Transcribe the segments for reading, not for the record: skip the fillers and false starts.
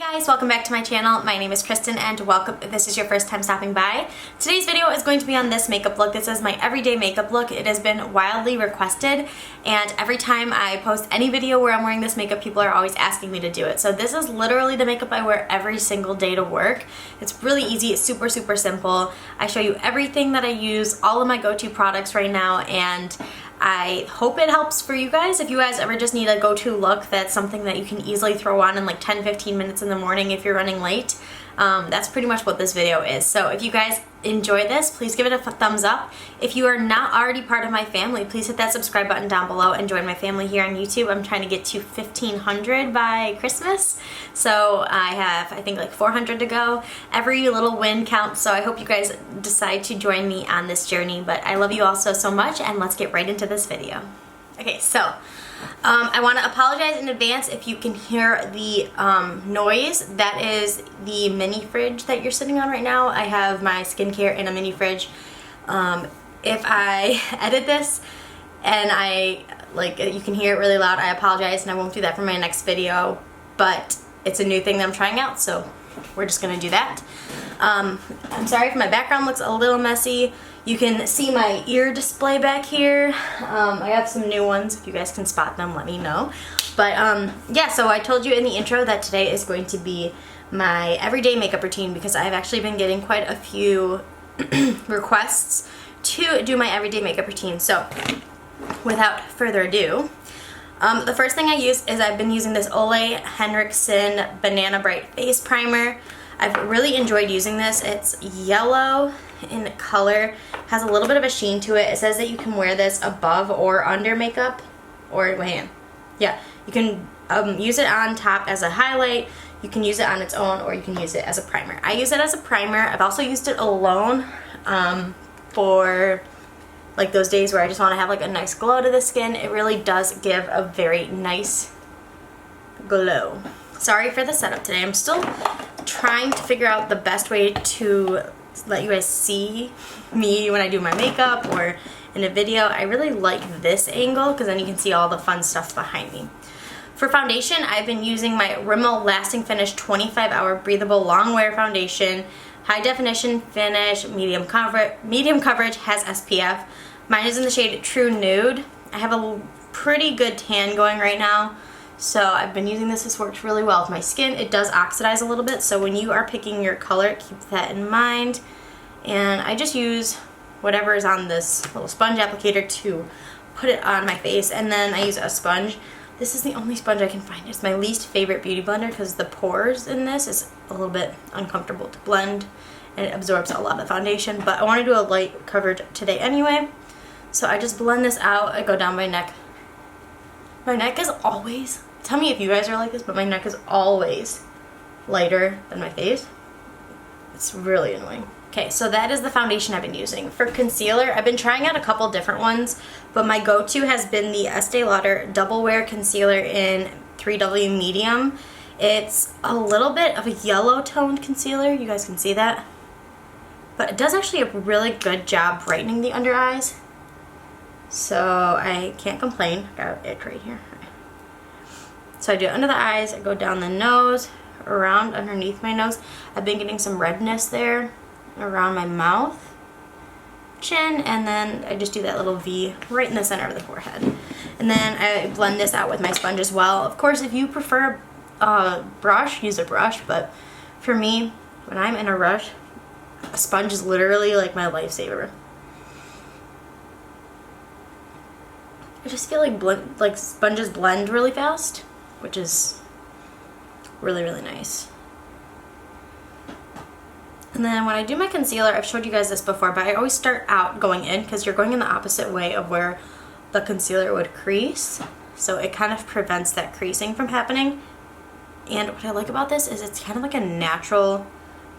Hey guys, welcome back to my channel. My name is Kristen and welcome if this is your first time stopping by. Today's video is going to be on this makeup look. This is my everyday makeup look. It has been wildly requested and every time I post any video where I'm wearing this makeup, people are always asking me to do it. So this is literally the makeup I wear every single day to work. It's really easy. It's super simple. I show you everything that I use, all of my go-to products right now, and I hope it helps for you guys. If you guys ever just need a go-to look that's something that you can easily throw on in like 10-15 minutes in the morning if you're running late, that's pretty much what this video is. So if you guys enjoy this, please give it a thumbs up. If you are not already part of my family, please hit that subscribe button down below and join my family here on YouTube. I'm trying to get to 1,500 by Christmas. So I have, I think, like 400 to go. Every little win counts, so I hope you guys decide to join me on this journey. But I love you all so much, and let's get right into this video. Okay, so I want to apologize in advance if you can hear the noise. That is the mini fridge that you're sitting on right now. I have my skincare in a mini fridge. If I edit this and you can hear it really loud, I apologize, and I won't do that for my next video, but it's a new thing that I'm trying out, so we're just gonna do that. I'm sorry if my background looks a little messy. You can see my ear display back here. I have some new ones. If you guys can spot them, let me know. But yeah, so I told you in the intro that today is going to be my everyday makeup routine because I've actually been getting quite a few requests to do my everyday makeup routine. So without further ado, the first thing I use is I've been using this Ole Henriksen Banana Bright Face Primer. I've really enjoyed using this. It's yellow in color, has a little bit of a sheen to it. It says that you can wear this above or under makeup, or yeah, you can use it on top as a highlight, you can use it on its own, or you can use it as a primer. I use it as a primer. I've also used it alone for like those days where I just want to have like a nice glow to the skin. It really does give a very nice glow. Sorry for the setup today. I'm still trying to figure out the best way to let you guys see me when I do my makeup or in a video. I really like this angle because then you can see all the fun stuff behind me. For foundation, I've been using my Rimmel Lasting Finish 25-Hour Breathable Long Wear Foundation. High definition finish, medium coverage, has SPF. Mine is in the shade True Nude. I have a pretty good tan going right now, so I've been using this. This works really well with my skin. It does oxidize a little bit, so when you are picking your color, keep that in mind. And I just use whatever is on this little sponge applicator to put it on my face, and then I use a sponge. This is the only sponge I can find. It's my least favorite beauty blender because the pores in this is a little bit uncomfortable to blend and it absorbs a lot of foundation, but I want to do a light coverage today anyway. So I just blend this out. I go down my neck. My neck is always, tell me if you guys are like this, but my neck is always lighter than my face. It's really annoying. Okay, so that is the foundation I've been using. For concealer, I've been trying out a couple different ones, but my go-to has been the Estee Lauder Double Wear Concealer in 3W Medium. It's a little bit of a yellow toned concealer. You guys can see that. But it does actually a really good job brightening the under eyes. So I can't complain. Got it right here. So I do it under the eyes, I go down the nose, around underneath my nose. I've been getting some redness there around my mouth, chin, and then I just do that little V right in the center of the forehead. And then I blend this out with my sponge as well. Of course, if you prefer a brush, use a brush, but for me, when I'm in a rush, a sponge is literally like my lifesaver. I just feel like sponges blend really fast, which is really nice. And then when I do my concealer, I've showed you guys this before, but I always start out going in because you're going in the opposite way of where the concealer would crease. So it kind of prevents that creasing from happening. And what I like about this is it's kind of like a natural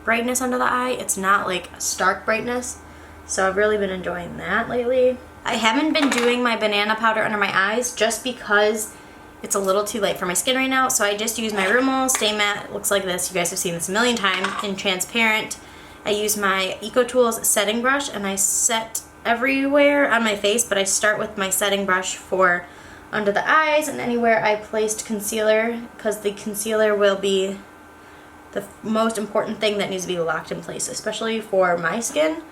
brightness under the eye. It's not like a stark brightness. So I've really been enjoying that lately. I haven't been doing my banana powder under my eyes just because it's a little too light for my skin right now, so I just use my Rimmel Stay Matte. It looks like this. You guys have seen this a million times in transparent. I use my EcoTools setting brush and I set everywhere on my face, but I start with my setting brush for under the eyes and anywhere I placed concealer because the concealer will be the most important thing that needs to be locked in place, especially for my skin.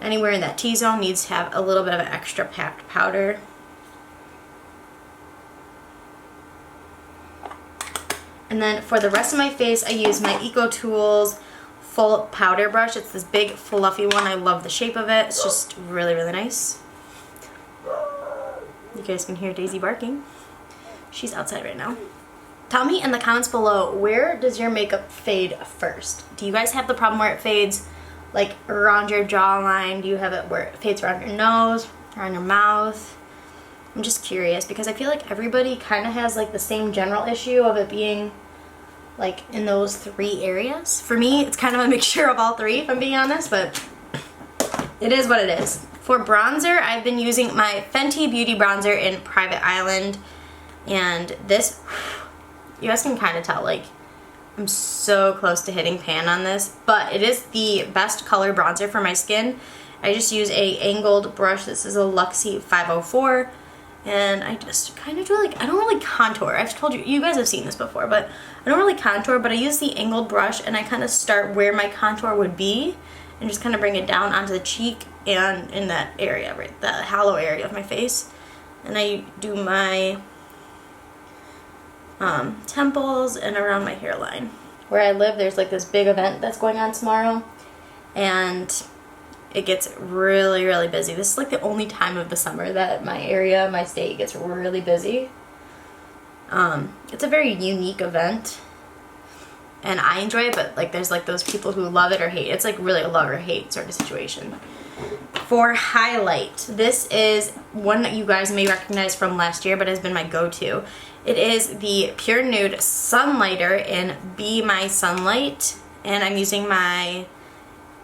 Anywhere in that T-zone needs to have a little bit of an extra packed powder. And then for the rest of my face, I use my EcoTools full powder brush. It's this big fluffy one. I love the shape of it. It's just really, really nice. You guys can hear Daisy barking. She's outside right now. Tell me in the comments below, where does your makeup fade first? Do you guys have the problem where it fades like around your jawline? Do you have it where it fades around your nose, around your mouth? I'm just curious because I feel like everybody kind of has like the same general issue of it being like in those 3 areas. For me, it's kind of a mixture of all 3 if I'm being honest, but it is what it is. For bronzer, I've been using my Fenty Beauty bronzer in Private Island, and this, you guys can kind of tell, like, I'm so close to hitting pan on this, but it is the best color bronzer for my skin. I just use a angled brush. This is a Luxie 504, and I just kind of do like, I don't really contour. I've told you, you guys have seen this before, but I don't really contour, but I use the angled brush and I kind of start where my contour would be and just kind of bring it down onto the cheek and in that area, right, the hollow area of my face. And I do my temples and around my hairline. Where I live, there's like this big event that's going on tomorrow, and it gets really, really busy. This is like the only time of the summer that my area, my state gets really busy. It's a very unique event, and I enjoy it, but like there's like those people who love it or hate it. It's like really a love or hate sort of situation. For highlight, this is one that you guys may recognize from last year, but has been my go-to. It is the Pure Nude Sunlighter in Be My Sunlight, and I'm using my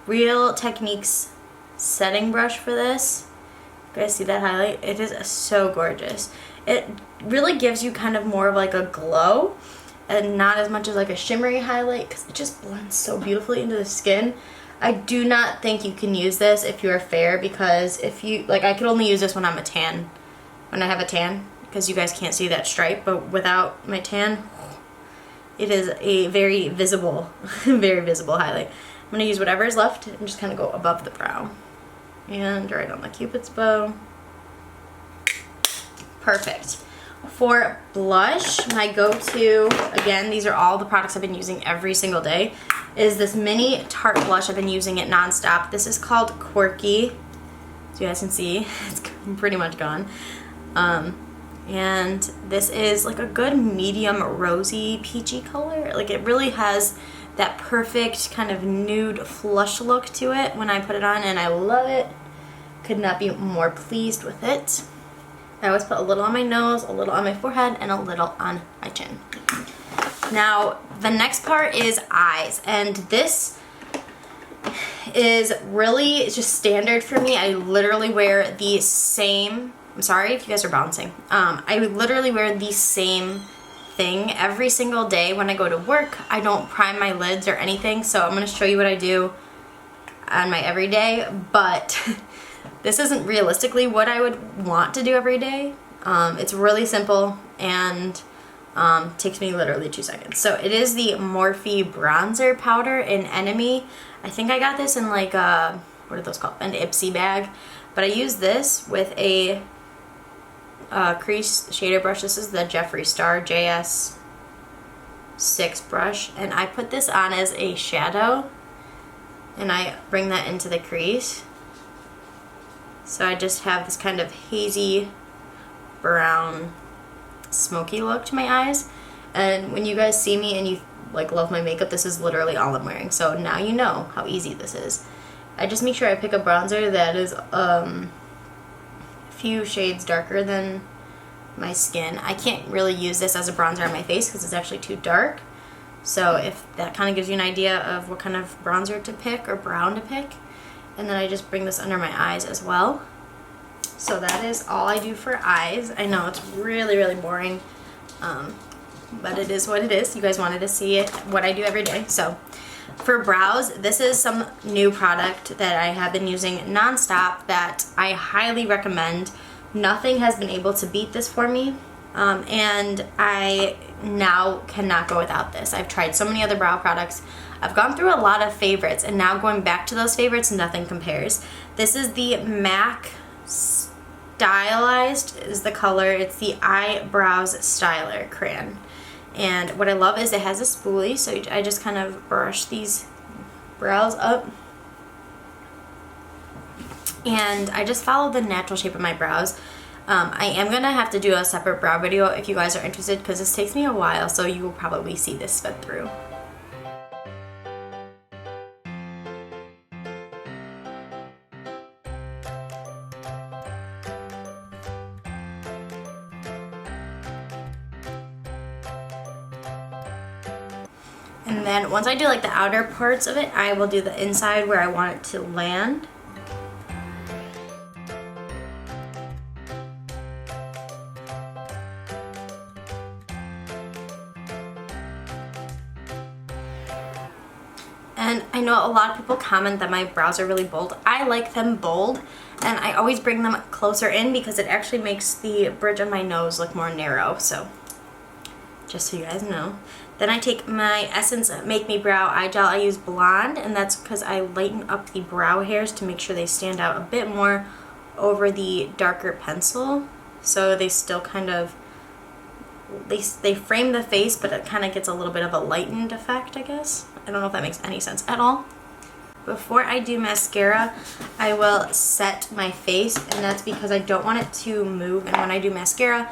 Real Techniques setting brush for this. You guys see that highlight? It is so gorgeous. It really gives you kind of more of like a glow and not as much as like a shimmery highlight because it just blends so beautifully into the skin. I do not think you can use this if you're fair, because if you, like, I could only use this when I'm a tan, when I have a tan, because you guys can't see that stripe, but without my tan, it is a very visible, very visible highlight. I'm going to use whatever is left and just kind of go above the brow and right on the Cupid's bow. Perfect. For blush, my go-to, again, these are all the products I've been using every single day, is this mini Tarte blush. I've been using it nonstop. This is called Quirky. So you guys can see, it's pretty much gone. And this is like a good medium rosy peachy color. Like it really has that perfect kind of nude flush look to it when I put it on, and I love it. Could not be more pleased with it. I always put a little on my nose, a little on my forehead, and a little on my chin. Now, the next part is eyes, and this is really just standard for me. I literally wear the same, I'm sorry if you guys are bouncing. I literally wear the same thing every single day when I go to work. I don't prime my lids or anything, so I'm going to show you what I do on my everyday, but this isn't realistically what I would want to do every day. It's really simple and takes me literally 2 seconds. So it is the Morphe bronzer powder in Enemy. I think I got this in like a, what are those called? An Ipsy bag. But I use this with a crease shader brush. This is the Jeffree Star JS6 brush. And I put this on as a shadow. And I bring that into the crease. So I just have this kind of hazy brown smoky look to my eyes. And when you guys see me and you like love my makeup, this is literally all I'm wearing. So now you know how easy this is. I just make sure I pick a bronzer that is a few shades darker than my skin. I can't really use this as a bronzer on my face because it's actually too dark. So if that kind of gives you an idea of what kind of bronzer to pick or brown to pick. And then I just bring this under my eyes as well. So that is all I do for eyes. I know it's really, really boring, but it is what it is. You guys wanted to see it, what I do every day. So for brows, this is some new product that I have been using nonstop that I highly recommend. Nothing has been able to beat this for me. and I now cannot go without this. I've tried so many other brow products. I've gone through a lot of favorites, and now going back to those favorites, nothing compares. This is the MAC Stylized is the color. It's the Eyebrows Styler crayon. And what I love is it has a spoolie, so I just kind of brush these brows up. And I just follow the natural shape of my brows. I am going to have to do a separate brow video if you guys are interested, because this takes me a while, so you will probably see this sped through. And then once I do like the outer parts of it, I will do the inside where I want it to land. And I know a lot of people comment that my brows are really bold. I like them bold, and I always bring them closer in because it actually makes the bridge on my nose look more narrow. So just so you guys know. Then I take my Essence Make Me Brow Eye Gel. I use blonde, and that's because I lighten up the brow hairs to make sure they stand out a bit more over the darker pencil. So they still kind of, they frame the face, but it kind of gets a little bit of a lightened effect, I guess. I don't know if that makes any sense at all. Before I do mascara, I will set my face, and that's because I don't want it to move, and when I do mascara,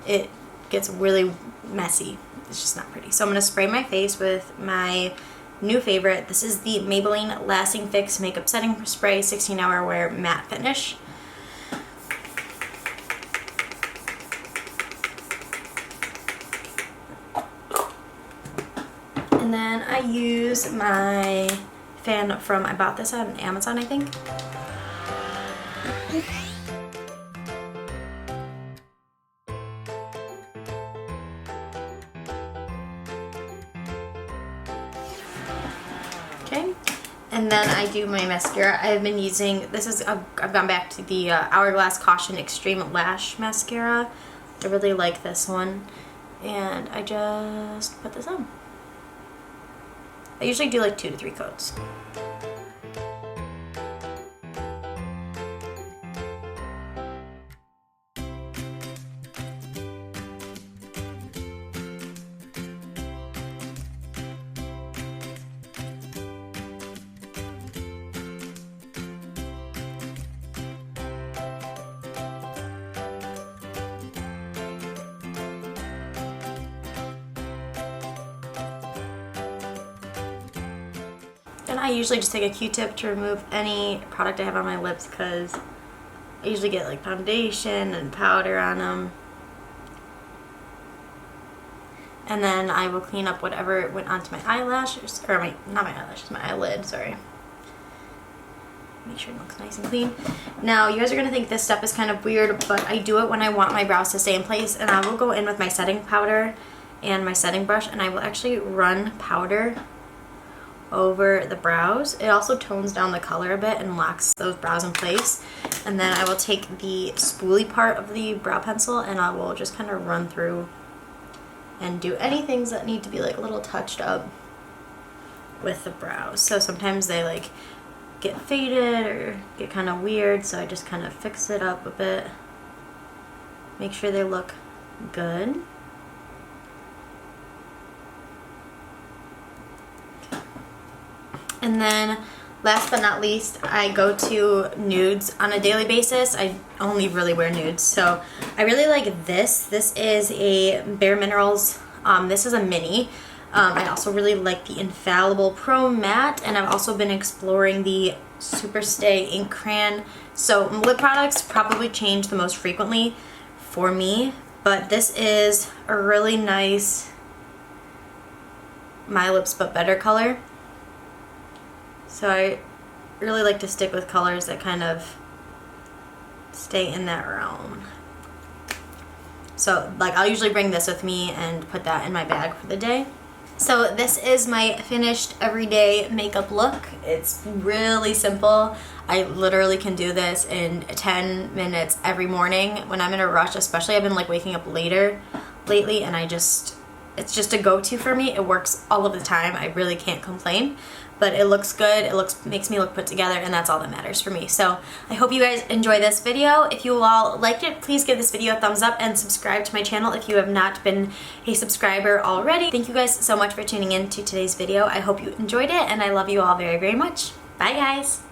it gets really messy. It's just not pretty. So I'm going to spray my face with my new favorite. This is the Maybelline Lasting Fix Makeup Setting Spray 16-Hour Wear Matte Finish. And then I use my fan from, I bought this on Amazon, I think. Okay, and then I do my mascara. I've been using, this is, I've gone back to the Hourglass Caution Extreme Lash Mascara. I really like this one, and I just put this on. I usually do like 2 to 3 coats. And I usually just take a Q-tip to remove any product I have on my lips, because I usually get like foundation and powder on them. And then I will clean up whatever went onto my eyelashes, or not my eyelashes, my eyelid, sorry. Make sure it looks nice and clean. Now, you guys are going to think this step is kind of weird, but I do it when I want my brows to stay in place, and I will go in with my setting powder and my setting brush, and I will actually run powder over the brows. It also tones down the color a bit and locks those brows in place. And then I will take the spoolie part of the brow pencil, and I will just kind of run through and do any things that need to be like a little touched up with the brows. So sometimes they like get faded or get kind of weird, so I just kind of fix it up a bit, make sure they look good. And then last but not least, I go to nudes on a daily basis. I only really wear nudes, so I really like this. This is a Bare Minerals. This is a mini. I also really like the Infallible Pro Matte, and I've also been exploring the Superstay Ink Crayon. So lip products probably change the most frequently for me, but this is a really nice My Lips But Better color. So I really like to stick with colors that kind of stay in that realm. So like I'll usually bring this with me and put that in my bag for the day. So this is my finished everyday makeup look. It's really simple. I literally can do this in 10 minutes every morning when I'm in a rush, especially I've been like waking up later lately, and it's just a go-to for me. It works all of the time. I really can't complain, but it looks good. It makes me look put together, and that's all that matters for me. So I hope you guys enjoy this video. If you all liked it, please give this video a thumbs up and subscribe to my channel if you have not been a subscriber already. Thank you guys so much for tuning in to today's video. I hope you enjoyed it, and I love you all very, very much. Bye, guys.